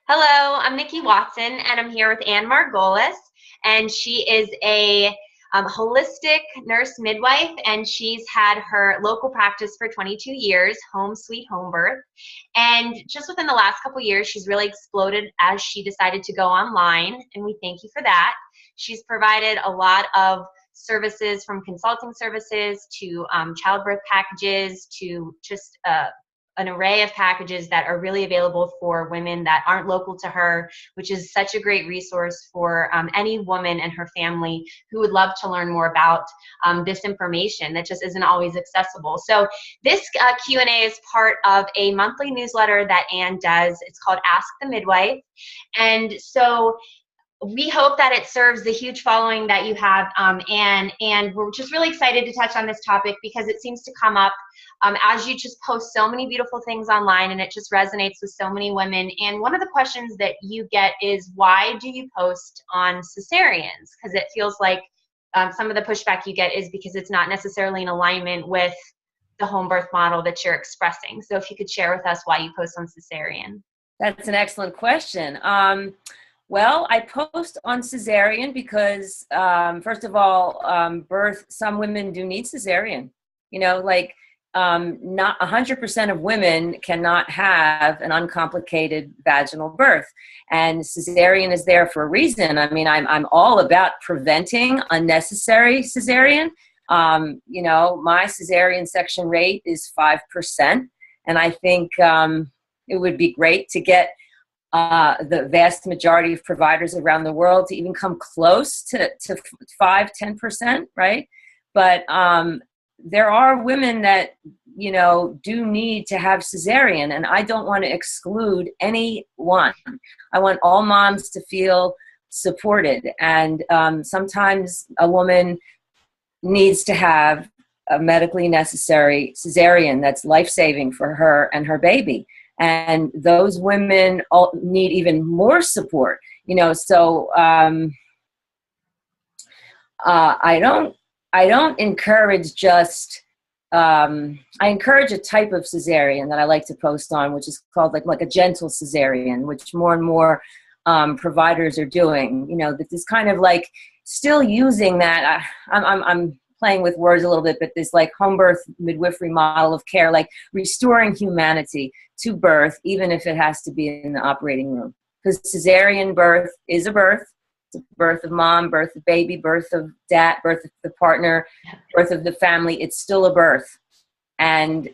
Hello, I'm Nikki Watson, and I'm here with Anne Margolis, and she is a holistic nurse midwife, and she's had her local practice for 22 years, Home Sweet Homebirth. And just within the last couple years, she's really exploded as she decided to go online, and we thank you for that. She's provided a lot of services, from consulting services to childbirth packages to just an array of packages that are really available for women that aren't local to her, which is such a great resource for any woman and her family who would love to learn more about this information that just isn't always accessible. So this Q&A is part of a monthly newsletter that Anne does. It's called Ask the Midwife. And so we hope that it serves the huge following that you have, Anne, and we're just really excited to touch on this topic because it seems to come up as you just post so many beautiful things online, and it just resonates with so many women. And one of the questions that you get is, why do you post on cesareans? Because it feels like some of the pushback you get is because it's not necessarily in alignment with the home birth model that you're expressing. So if you could share with us why you post on cesarean. That's an excellent question. Well, I post on cesarean because, first of all, some women do need cesarean. Not 100% of women cannot have an uncomplicated vaginal birth, and cesarean is there for a reason. I mean, I'm all about preventing unnecessary cesarean. My cesarean section rate is 5%, and I think it would be great to get the vast majority of providers around the world to even come close to 5-10%, right? But there are women that, do need to have cesarean, and I don't want to exclude anyone. I want all moms to feel supported, and sometimes a woman needs to have a medically necessary cesarean that's life-saving for her and her baby. And those women all need even more support, so I don't encourage just, I encourage a type of cesarean that I like to post on, which is called like a gentle cesarean, which more and more providers are doing, that is kind of like still using that. I'm playing with words a little bit, but this like home birth midwifery model of care, like restoring humanity to birth, even if it has to be in the operating room. Because cesarean birth is a birth. It's a birth of mom, birth of baby, birth of dad, birth of the partner, birth of the family. It's still a birth. And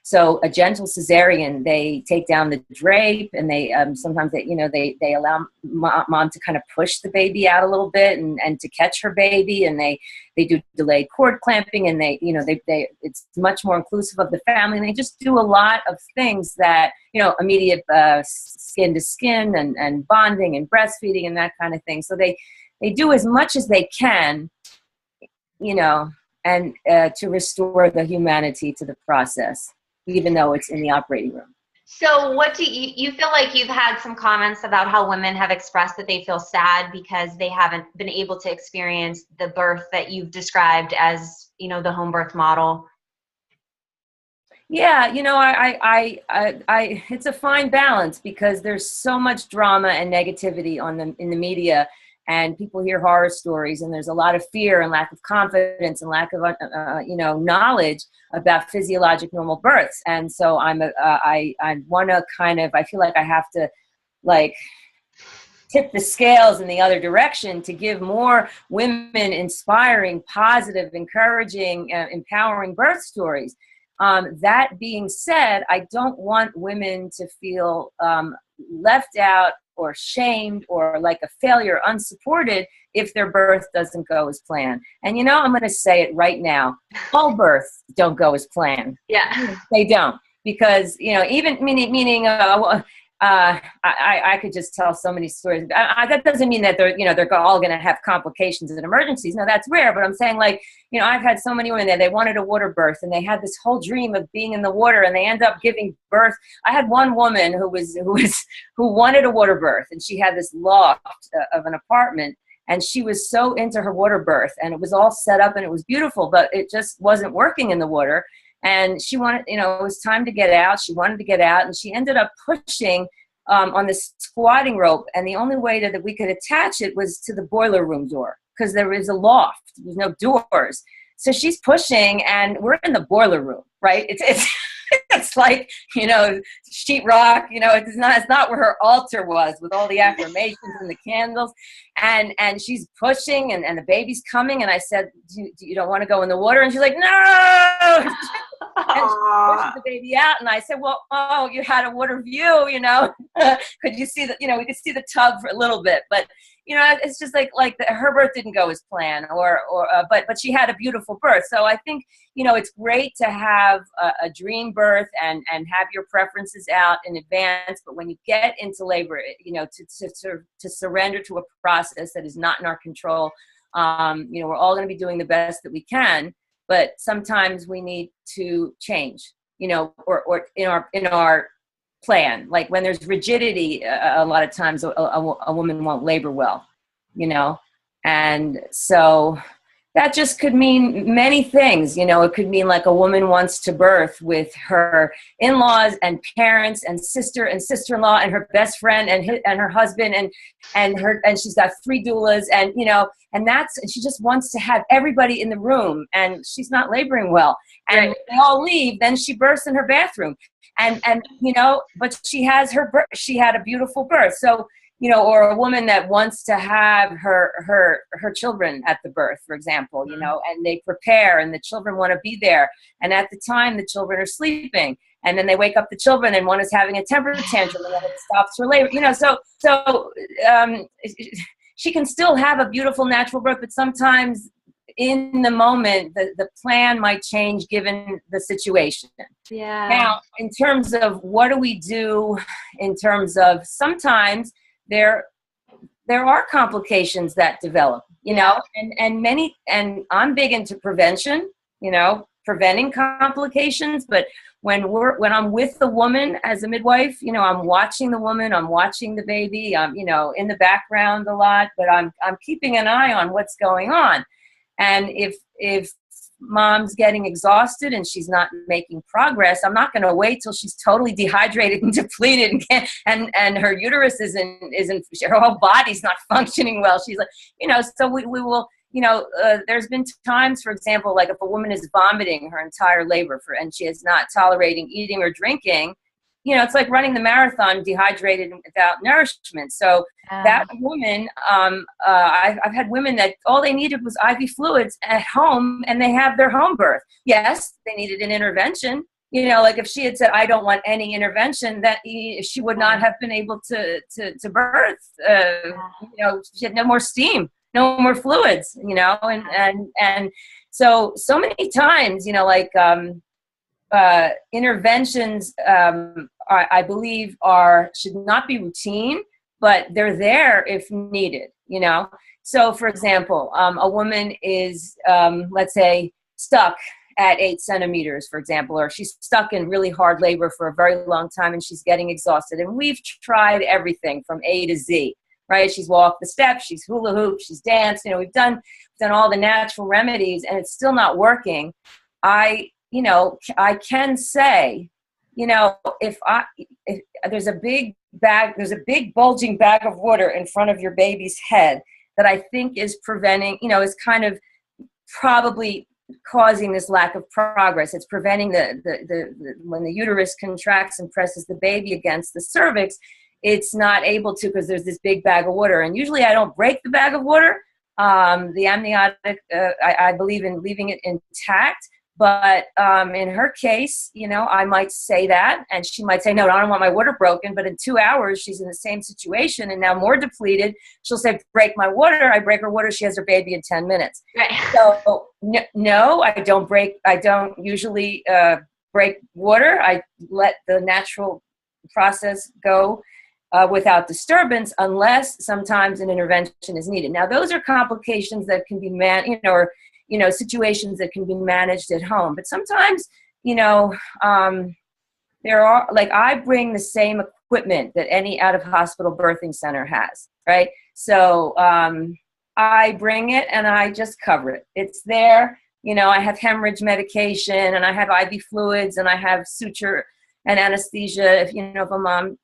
so a gentle cesarean, they take down the drape, and they sometimes they allow mom to kind of push the baby out a little bit and to catch her baby, and they do delayed cord clamping, and they it's much more inclusive of the family, and they just do a lot of things that immediate skin to skin and bonding and breastfeeding and that kind of thing. So they do as much as they can, and to restore the humanity to the process, even though it's in the operating room. So what do you feel like you've had some comments about how women have expressed that they feel sad because they haven't been able to experience the birth that you've described as, the home birth model? Yeah, I it's a fine balance because there's so much drama and negativity in the media. And people hear horror stories, and there's a lot of fear and lack of confidence and lack of, knowledge about physiologic normal births. And so I want to I feel like I have to tip the scales in the other direction to give more women inspiring, positive, encouraging, empowering birth stories. That being said, I don't want women to feel left out or shamed or like a failure, unsupported, if their birth doesn't go as planned. And I'm going to say it right now: all births don't go as planned. Yeah, they don't, because even meaning I could just tell so many stories. That doesn't mean that they're all going to have complications and emergencies. No, that's rare. But I'm saying, I've had so many women that they wanted a water birth, and they had this whole dream of being in the water, and they end up giving birth. I had one woman who wanted a water birth, and she had this loft of an apartment, and she was so into her water birth, and it was all set up and it was beautiful, but it just wasn't working in the water. And she wanted, it was time to get out. She wanted to get out, and she ended up pushing on this squatting rope, and the only way that we could attach it was to the boiler room door, because there is a loft. There's no doors. So she's pushing, and we're in the boiler room, right? It's it's like, you know, sheetrock, you know, it's not where her altar was with all the affirmations and the candles. And she's pushing, and the baby's coming. And I said, do you don't want to go in the water? And she's like, no. And she pushes the baby out, and I said, well, oh, you had a water view, you know. Could you see that? You know, we could see the tub for a little bit, but you know, it's just her birth didn't go as planned, but she had a beautiful birth. So I think, you know, it's great to have a dream birth and have your preferences out in advance. But when you get into labor, you know, to surrender to a process that is not in our control. You know, we're all going to be doing the best that we can, but sometimes we need to change, you know, or in our plan. Like when there's rigidity, a lot of times a woman won't labor well, you know. And so that just could mean many things, you know. It could mean like a woman wants to birth with her in-laws and parents and sister and sister-in-law and her best friend and her husband and she's got 3 doulas, and you know, and she just wants to have everybody in the room, and she's not laboring well, and right. When they all leave, then she births in her bathroom. And you know, but she had a beautiful birth. So, you know, or a woman that wants to have her children at the birth, for example, you know, and they prepare, and the children want to be there. And at the time, the children are sleeping, and then they wake up the children, and one is having a temper tantrum, and then it stops her labor. You know, so she can still have a beautiful natural birth, but sometimes in the moment, the plan might change given the situation. Yeah. Now, in terms of what do we do, in terms of sometimes there are complications that develop, you know, and I'm big into prevention, you know, preventing complications. But when I'm with the woman as a midwife, you know, I'm watching the woman, I'm watching the baby, I'm, you know, in the background a lot, but I'm keeping an eye on what's going on. And if mom's getting exhausted and she's not making progress, I'm not going to wait till she's totally dehydrated and depleted and her uterus isn't her whole body's not functioning well. She's like, you know, so we will, you know, there's been times, for example, like if a woman is vomiting her entire labor and she is not tolerating eating or drinking, you know, it's like running the marathon dehydrated and without nourishment. So that woman, I've had women that all they needed was IV fluids at home, and they have their home birth. Yes, they needed an intervention. You know, like if she had said, I don't want any intervention, that she would not have been able to birth. You know, she had no more steam, no more fluids, you know, and so many times, you know, like, interventions, I believe, should not be routine, but they're there if needed, you know. So, for example, a woman is, let's say, stuck at 8 centimeters, for example, or she's stuck in really hard labor for a very long time and she's getting exhausted. And we've tried everything from A to Z, right? She's walked the steps, she's hula hooped, she's danced, you know, we've done all the natural remedies, and it's still not working. You know, I can say, you know, if there's a big bulging bag of water in front of your baby's head that I think is preventing, you know, is kind of probably causing this lack of progress. It's preventing the when the uterus contracts and presses the baby against the cervix, it's not able to, because there's this big bag of water. And usually I don't break the bag of water. The amniotic, I believe in leaving it intact. But in her case, you know, I might say that, and she might say, no, I don't want my water broken. But in 2 hours, she's in the same situation and now more depleted. She'll say, break my water. I break her water. She has her baby in 10 minutes. Right. So no, I don't usually break water. I let the natural process go without disturbance, unless sometimes an intervention is needed. Now, those are complications that can be situations that can be managed at home. But sometimes, you know, there are, like, I bring the same equipment that any out-of-hospital birthing center has, right? So I bring it and I just cover it. It's there. You know, I have hemorrhage medication and I have IV fluids and I have suture and anesthesia, if if a mom,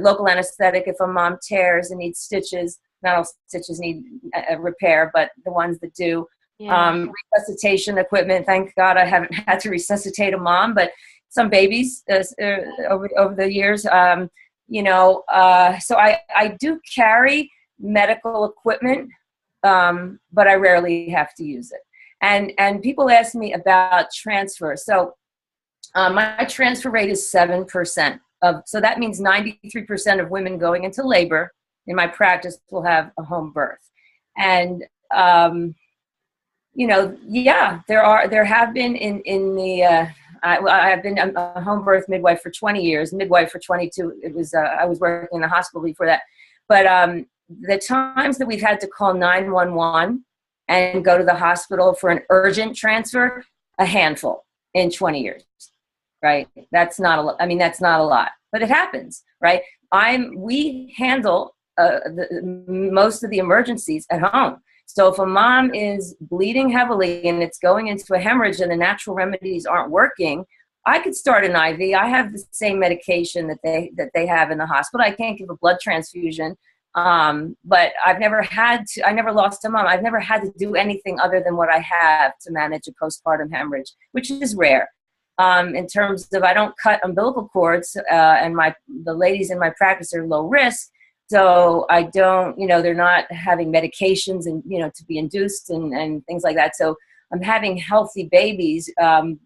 local anesthetic, if a mom tears and needs stitches. Not all stitches need a repair, but the ones that do. Yeah. Resuscitation equipment. Thank God I haven't had to resuscitate a mom, but some babies over the years. So I do carry medical equipment, but I rarely have to use it. And people ask me about transfer. So my transfer rate is 7%. So that means 93% of women going into labor in my practice will have a home birth. And there have been I have been a home birth midwife for 20 years, midwife for 22. It was I was working in the hospital before that. But the times that we've had to call 911 and go to the hospital for an urgent transfer, a handful in 20 years, right? That's not a lot. I mean, that's not a lot, but it happens, right? We handle most of the emergencies at home. So if a mom is bleeding heavily and it's going into a hemorrhage and the natural remedies aren't working, I could start an IV. I have the same medication that they have in the hospital. I can't give a blood transfusion, but I never lost a mom. I've never had to do anything other than what I have to manage a postpartum hemorrhage, which is rare. In terms of, I don't cut umbilical cords, and the ladies in my practice are low risk. So I don't, they're not having medications and, to be induced and things like that. So I'm having healthy babies, and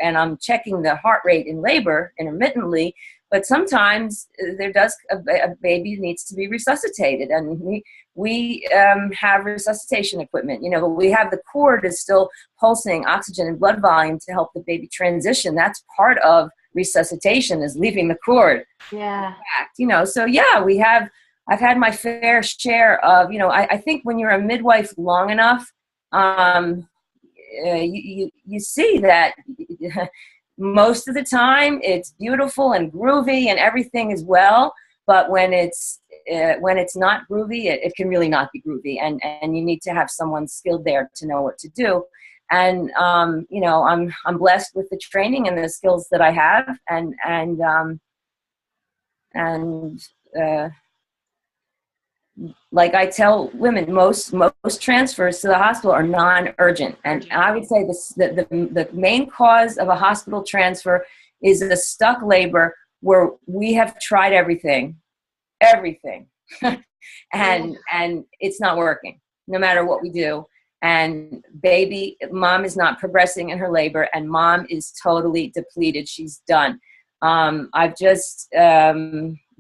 I'm checking the heart rate in labor intermittently, but sometimes a baby needs to be resuscitated, and we have resuscitation equipment, but we have the cord is still pulsing oxygen and blood volume to help the baby transition. That's part of resuscitation, is leaving the cord. Yeah. So yeah, I've had my fair share of, I think when you're a midwife long enough, you see that most of the time it's beautiful and groovy and everything is well, but when it's not groovy, it can really not be groovy, and you need to have someone skilled there to know what to do. And I'm blessed with the training and the skills that I have, like I tell women, most transfers to the hospital are non-urgent, and I would say the main cause of a hospital transfer is a stuck labor where we have tried everything, and it's not working, no matter what we do. And mom is not progressing in her labor, and mom is totally depleted. She's done.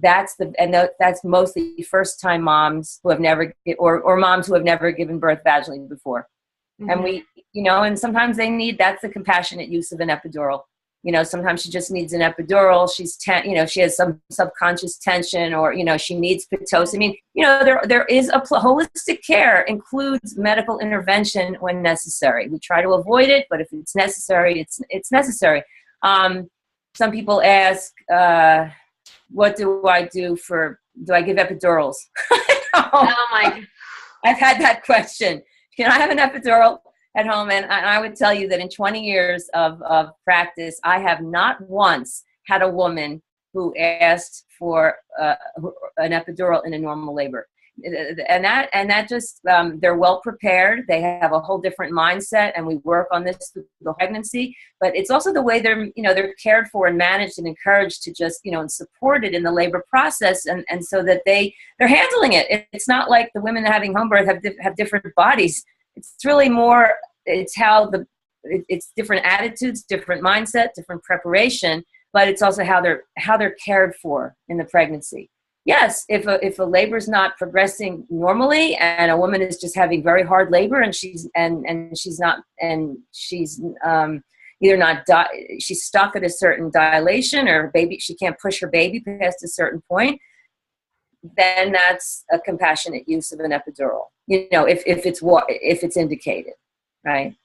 That's mostly first-time moms who have never, or moms who have never given birth vaginally before. Mm-hmm. And and sometimes that's the compassionate use of an epidural. Sometimes she just needs an epidural. She has some subconscious tension, or, she needs Pitocin. I mean, there is holistic care includes medical intervention when necessary. We try to avoid it, but if it's necessary, it's necessary. Some people ask, what do I do do I give epidurals? Oh my God. I've had that question. Can I have an epidural at home? And I would tell you that in 20 years of practice, I have not once had a woman who asked for an epidural in a normal labor. And that just, they're well prepared. They have a whole different mindset, and we work on this through the pregnancy. But it's also the way they're cared for and managed and encouraged to just, and supported in the labor process, and so that they're handling it. It's not like the women having home birth have different bodies. It's really more, it's it's different attitudes, different mindset, different preparation, but it's also how they're cared for in the pregnancy. Yes, if a labor is not progressing normally, and a woman is just having very hard labor, and she's either not she's stuck at a certain dilation, or she can't push her baby past a certain point, then that's a compassionate use of an epidural. If it's indicated, right?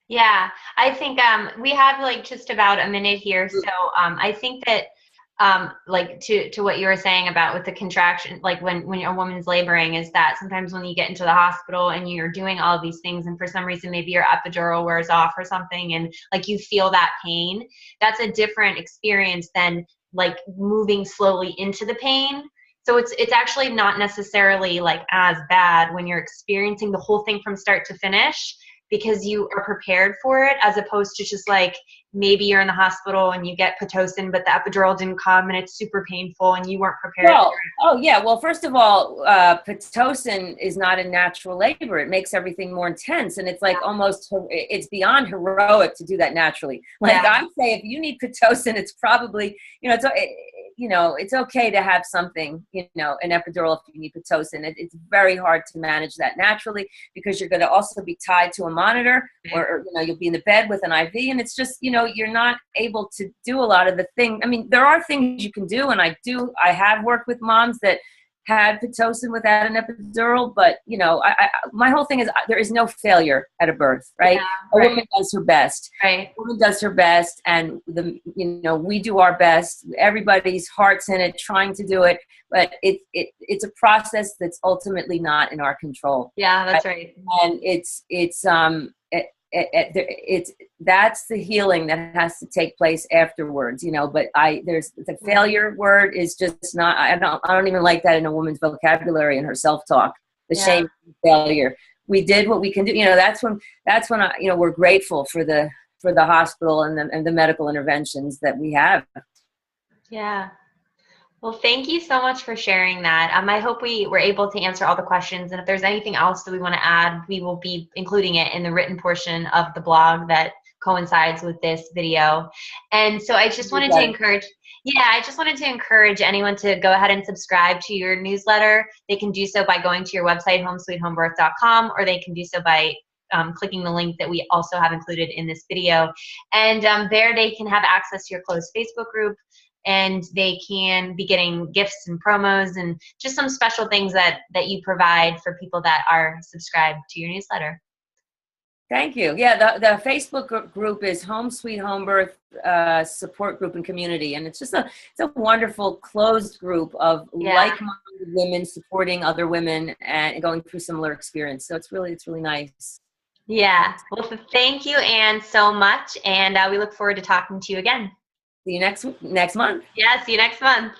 Yeah, I think we have just about a minute here, so I think that like to what you were saying about with the contraction, like when a woman's laboring, is that sometimes when you get into the hospital and you're doing all of these things and for some reason maybe your epidural wears off or something and like you feel that pain, that's a different experience than like moving slowly into the pain. So it's actually not necessarily like as bad when you're experiencing the whole thing from start to finish, because you are prepared for it, as opposed to just like maybe you're in the hospital and you get Pitocin, but the epidural didn't come and it's super painful and you weren't prepared for it. Oh yeah. Well, first of all, Pitocin is not in natural labor. It makes everything more intense, and it's like almost, it's beyond heroic to do that naturally. Like I say, if you need Pitocin, it's probably, it's okay to have something, an epidural if you need Pitocin. It's very hard to manage that naturally because you're going to also be tied to a monitor, or you'll be in the bed with an IV, and it's just, you're not able to do a lot of the things. I mean, there are things you can do, and I have worked with moms that had Pitocin without an epidural, but my whole thing is there is no failure at a birth, right? A woman does her best. Right. A woman does her best, and we do our best. Everybody's heart's in it, trying to do it, but it's a process that's ultimately not in our control. Yeah, that's right. And that's the healing that has to take place afterwards, but there's the failure word is just not, I don't even like that in a woman's vocabulary and her self-talk, the shame of failure. We did what we can do. That's when we're grateful for the hospital and the medical interventions that we have. Yeah. Well, thank you so much for sharing that. I hope we were able to answer all the questions. And if there's anything else that we want to add, we will be including it in the written portion of the blog that coincides with this video. And so I just wanted to encourage anyone to go ahead and subscribe to your newsletter. They can do so by going to your website, homesweethomebirth.com, or they can do so by clicking the link that we also have included in this video. And there they can have access to your closed Facebook group, and they can be getting gifts and promos and just some special things that you provide for people that are subscribed to your newsletter. Thank you. Yeah, the Facebook group is Home Sweet Home Birth Support Group and Community, and it's a wonderful closed group of like-minded women supporting other women and going through similar experience. So it's really nice. Yeah. Well, thank you, Anne, so much, and we look forward to talking to you again. See you next month. Yeah, see you next month.